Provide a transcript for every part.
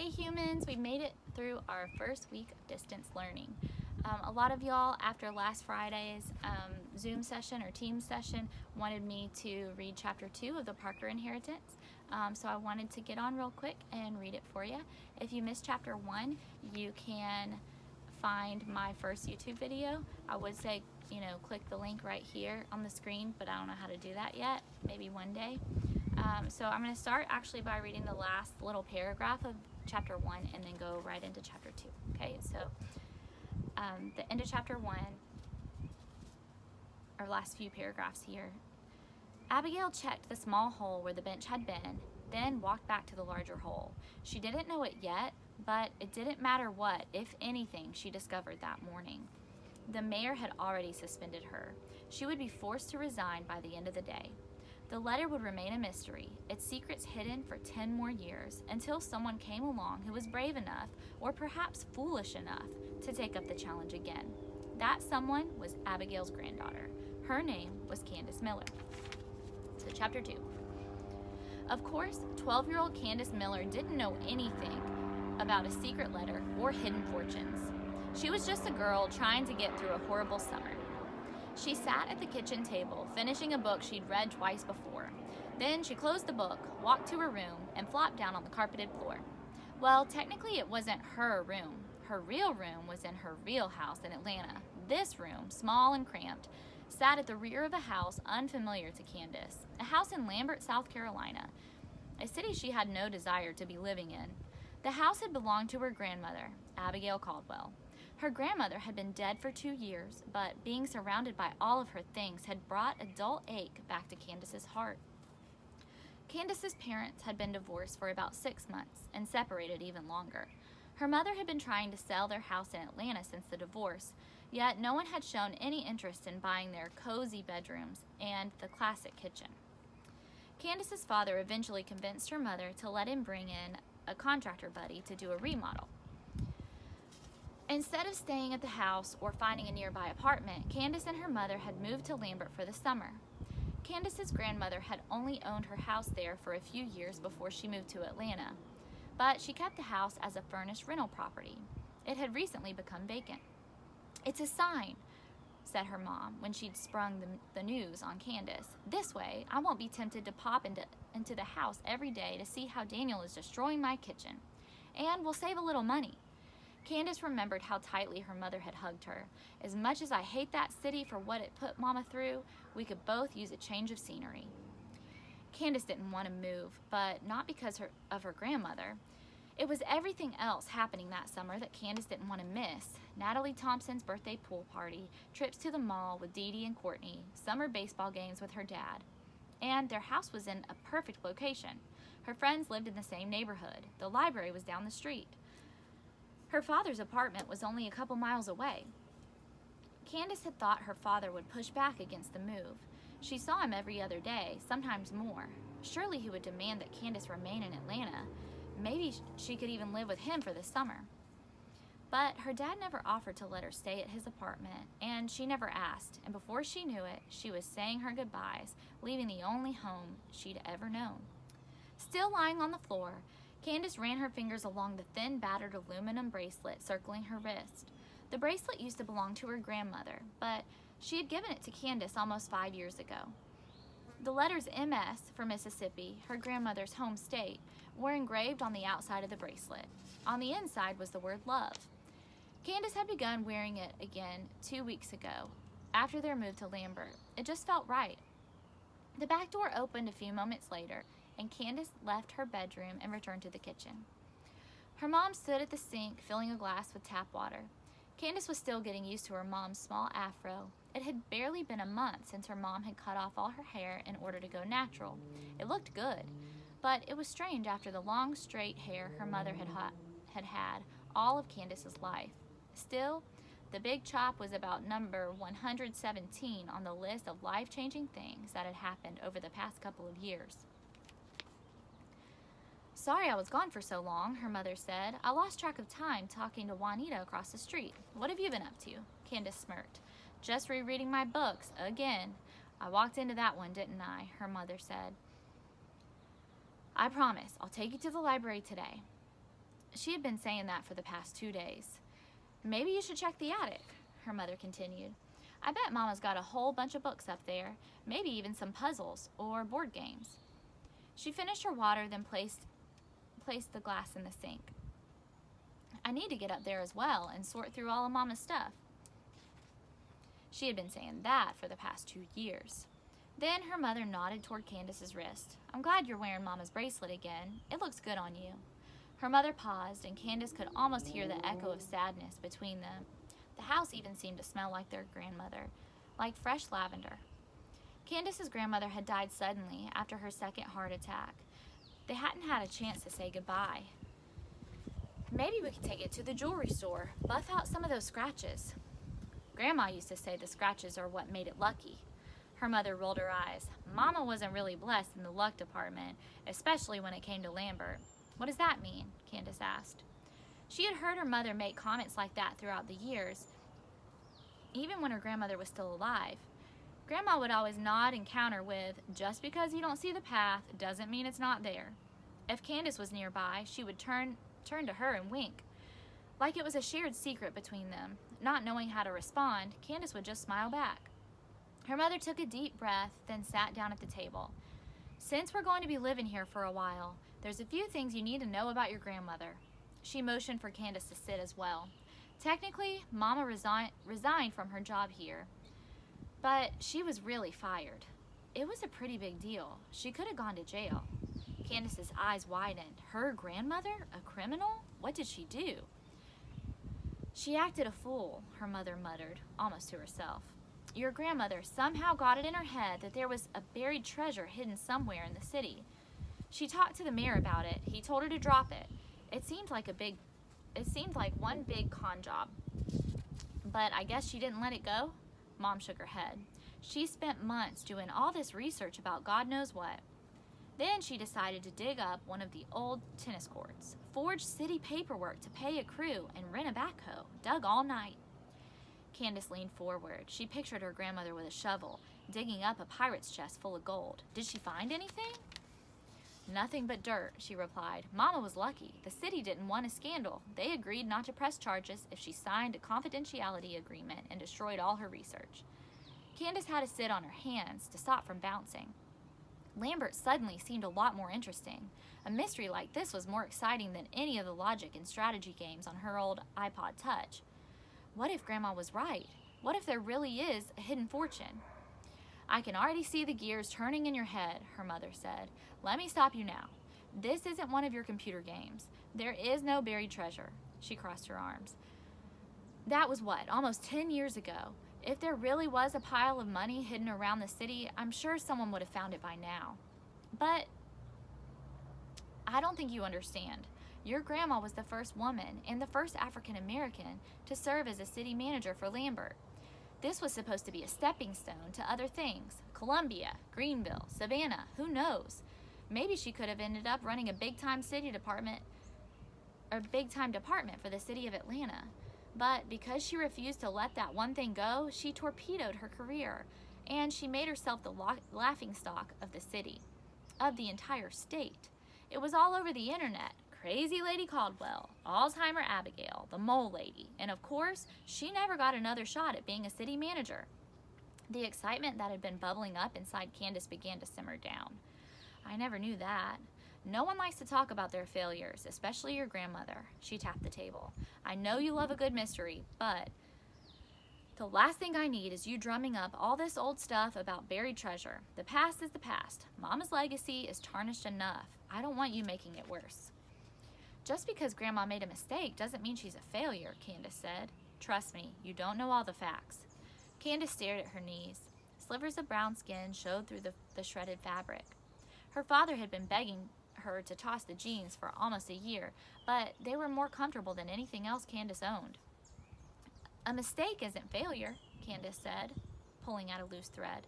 Hey humans, we made it through our first week of distance learning. A lot of y'all after last Friday's Zoom session or team session wanted me to read chapter 2 of the Parker Inheritance. So I wanted to get on real quick and read it for you. If you missed chapter 1, you can find my first YouTube video. I would say, click the link right here on the screen, but I don't know how to do that yet. Maybe one day. So I'm going to start actually by reading the last little paragraph of chapter 1 and then go right into chapter 2. Okay, so the end of chapter 1, or last few paragraphs here. Abigail checked the small hole where the bench had been, then walked back to the larger hole. She didn't know it yet, but it didn't matter what, if anything, she discovered that morning. The mayor had already suspended her. She would be forced to resign by the end of the day. The letter would remain a mystery, its secrets hidden for 10 more years, until someone came along who was brave enough, or perhaps foolish enough, to take up the challenge again. That someone was Abigail's granddaughter. Her name was Candace Miller. So chapter 2. Of course, 12-year-old Candace Miller didn't know anything about a secret letter or hidden fortunes. She was just a girl trying to get through a horrible summer. She sat at the kitchen table, finishing a book she'd read twice before. Then she closed the book, walked to her room, and flopped down on the carpeted floor. Well, technically it wasn't her room. Her real room was in her real house in Atlanta. This room, small and cramped, sat at the rear of a house unfamiliar to Candace, a house in Lambert, South Carolina, a city she had no desire to be living in. The house had belonged to her grandmother, Abigail Caldwell. Her grandmother had been dead for 2 years, but being surrounded by all of her things had brought a dull ache back to Candace's heart. Candace's parents had been divorced for about 6 months and separated even longer. Her mother had been trying to sell their house in Atlanta since the divorce, yet no one had shown any interest in buying their cozy bedrooms and the classic kitchen. Candace's father eventually convinced her mother to let him bring in a contractor buddy to do a remodel. Instead of staying at the house or finding a nearby apartment, Candace and her mother had moved to Lambert for the summer. Candace's grandmother had only owned her house there for a few years before she moved to Atlanta, but she kept the house as a furnished rental property. It had recently become vacant. "It's a sign," said her mom when she'd sprung the news on Candace. "This way, I won't be tempted to pop into the house every day to see how Daniel is destroying my kitchen. And we'll save a little money." Candace remembered how tightly her mother had hugged her. "As much as I hate that city for what it put Mama through, we could both use a change of scenery." Candace didn't want to move, but not because of her grandmother. It was everything else happening that summer that Candace didn't want to miss. Natalie Thompson's birthday pool party, trips to the mall with Dee Dee and Courtney, summer baseball games with her dad. And their house was in a perfect location. Her friends lived in the same neighborhood. The library was down the street. Her father's apartment was only a couple miles away. Candace had thought her father would push back against the move. She saw him every other day, sometimes more. Surely he would demand that Candace remain in Atlanta. Maybe she could even live with him for the summer. But her dad never offered to let her stay at his apartment, and she never asked, and before she knew it, she was saying her goodbyes, leaving the only home she'd ever known. Still lying on the floor, Candace ran her fingers along the thin, battered aluminum bracelet circling her wrist. The bracelet used to belong to her grandmother, but she had given it to Candace almost 5 years ago. The letters MS for Mississippi, her grandmother's home state, were engraved on the outside of the bracelet. On the inside was the word love. Candace had begun wearing it again 2 weeks ago, after their move to Lambert. It just felt right. The back door opened a few moments later, and Candace left her bedroom and returned to the kitchen. Her mom stood at the sink, filling a glass with tap water. Candace was still getting used to her mom's small afro. It had barely been a month since her mom had cut off all her hair in order to go natural. It looked good, but it was strange after the long, straight hair her mother had all of Candace's life. Still, the big chop was about number 117 on the list of life-changing things that had happened over the past couple of years. "Sorry I was gone for so long," her mother said. "I lost track of time talking to Juanita across the street. What have you been up to?" Candace smirked. "Just rereading my books, again. I walked into that one, didn't I?" her mother said. "I promise, I'll take you to the library today." She had been saying that for the past 2 days. Maybe you should check the attic, her mother continued. I bet Mama's got a whole bunch of books up there, maybe even some puzzles or board games. She finished her water, then placed the glass in the sink. I need to get up there as well and sort through all of Mama's stuff. She had been saying that for the past 2 years. Then her mother nodded toward Candace's wrist. I'm glad you're wearing Mama's bracelet again. It looks good on you. Her mother paused, and Candace could almost hear the echo of sadness between them. The house even seemed to smell like their grandmother, like fresh lavender. Candace's grandmother had died suddenly after her second heart attack. They hadn't had a chance to say goodbye. Maybe we could take it to the jewelry store, buff out some of those scratches. Grandma used to say the scratches are what made it lucky. Her mother rolled her eyes. Mama wasn't really blessed in the luck department, especially when it came to Lambert. What does that mean? Candace asked. She had heard her mother make comments like that throughout the years, even when her grandmother was still alive. Grandma would always nod and counter with, just because you don't see the path doesn't mean it's not there. If Candace was nearby, she would turn to her and wink. Like it was a shared secret between them. Not knowing how to respond, Candace would just smile back. Her mother took a deep breath, then sat down at the table. Since we're going to be living here for a while, there's a few things you need to know about your grandmother. She motioned for Candace to sit as well. Technically, Mama resigned from her job here, but she was really fired. It was a pretty big deal. She could have gone to jail. Candace's eyes widened. Her grandmother? A criminal? What did she do? She acted a fool, her mother muttered, almost to herself. Your grandmother somehow got it in her head that there was a buried treasure hidden somewhere in the city. She talked to the mayor about it. He told her to drop it. It seemed like one big con job. But I guess she didn't let it go? Mom shook her head. She spent months doing all this research about God knows what. Then she decided to dig up one of the old tennis courts, forge city paperwork to pay a crew, and rent a backhoe, dug all night. Candace leaned forward. She pictured her grandmother with a shovel, digging up a pirate's chest full of gold. Did she find anything? Nothing but dirt, she replied. Mama was lucky. The city didn't want a scandal. They agreed not to press charges if she signed a confidentiality agreement and destroyed all her research. Candace had to sit on her hands to stop from bouncing. Lambert suddenly seemed a lot more interesting. A mystery like this was more exciting than any of the logic and strategy games on her old iPod Touch. What if Grandma was right? What if there really is a hidden fortune? I can already see the gears turning in your head, her mother said. Let me stop you now. This isn't one of your computer games. There is no buried treasure. She crossed her arms. That was what, almost 10 years ago. If there really was a pile of money hidden around the city, I'm sure someone would have found it by now. But I don't think you understand. Your grandma was the first woman and the first African American to serve as a city manager for Lambert. This was supposed to be a stepping stone to other things. Columbia, Greenville, Savannah, who knows? Maybe she could have ended up running a big-time department for the city of Atlanta. But because she refused to let that one thing go, she torpedoed her career, and she made herself the laughingstock of the city, of the entire state. It was all over the internet. Crazy Lady Caldwell, Alzheimer Abigail, the Mole Lady, and of course, she never got another shot at being a city manager. The excitement that had been bubbling up inside Candace began to simmer down. I never knew that. No one likes to talk about their failures, especially your grandmother. She tapped the table. I know you love a good mystery, but the last thing I need is you drumming up all this old stuff about buried treasure. The past is the past. Mama's legacy is tarnished enough. I don't want you making it worse. Just because Grandma made a mistake doesn't mean she's a failure, Candace said. Trust me, you don't know all the facts. Candace stared at her knees. Slivers of brown skin showed through the shredded fabric. Her father had been begging her to toss the jeans for almost a year, but they were more comfortable than anything else Candace owned. A mistake isn't failure, Candace said, pulling out a loose thread.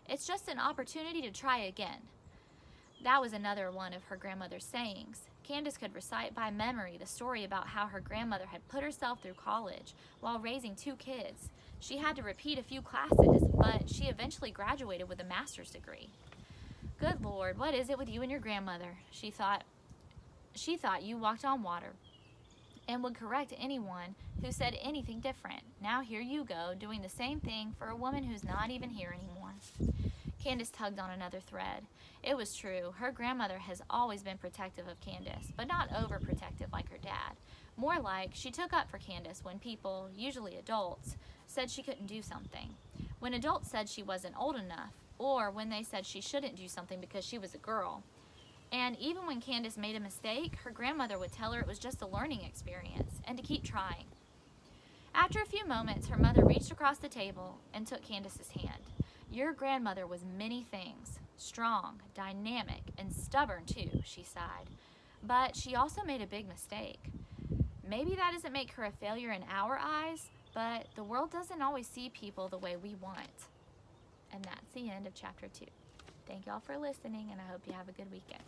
It's just an opportunity to try again. That was another one of her grandmother's sayings. Candace could recite by memory the story about how her grandmother had put herself through college while raising 2 kids. She had to repeat a few classes, but she eventually graduated with a master's degree. Good Lord, what is it with you and your grandmother? She thought you walked on water. and would correct anyone who said anything different. Now here you go, doing the same thing for a woman who's not even here anymore. Candace tugged on another thread. It was true. Her grandmother has always been protective of Candace, but not overprotective like her dad. More like she took up for Candace when people, usually adults, said she couldn't do something. When adults said she wasn't old enough, or when they said she shouldn't do something because she was a girl. And even when Candace made a mistake, her grandmother would tell her it was just a learning experience and to keep trying. After a few moments, her mother reached across the table and took Candace's hand. Your grandmother was many things, strong, dynamic, and stubborn too, she sighed. But she also made a big mistake. Maybe that doesn't make her a failure in our eyes, but the world doesn't always see people the way we want. And that's the end of chapter 2. Thank y'all for listening, and I hope you have a good weekend.